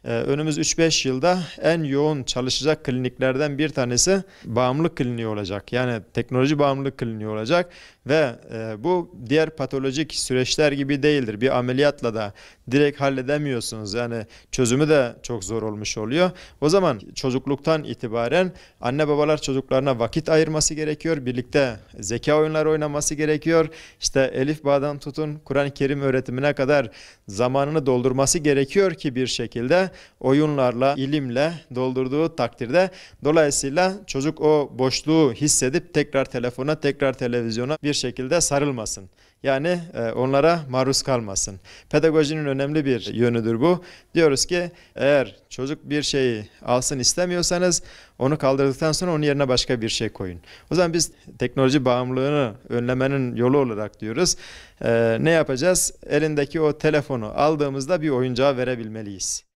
Önümüz 3-5 yılda en yoğun çalışacak kliniklerden bir tanesi bağımlılık kliniği olacak. Yani teknoloji bağımlılık kliniği olacak ve bu diğer patolojik süreçler gibi değildir. Bir ameliyatla da direkt halledemiyorsunuz. Yani çözümü de çok zor olmuş oluyor. O zaman çocukluktan itibaren anne babalar çocuklarına vakit ayırması gerekiyor. Birlikte zeka oyunları oynaması gerekiyor. İşte Elif Bağ'dan tutun Kur'an-ı Kerim öğretimine kadar zamanını doldurması gerekiyor ki bir şekilde oyunlarla, ilimle doldurduğu takdirde dolayısıyla çocuk o boşluğu hissedip tekrar telefona, tekrar televizyona bir şekilde sarılmasın. Yani onlara maruz kalmasın. Pedagojinin önemli bir yönüdür bu. Diyoruz ki eğer çocuk bir şeyi alsın istemiyorsanız onu kaldırdıktan sonra onun yerine başka bir şey koyun. O zaman biz teknoloji bağımlılığını önlemenin yolu olarak diyoruz. Ne yapacağız? Elindeki o telefonu aldığımızda bir oyuncağa verebilmeliyiz.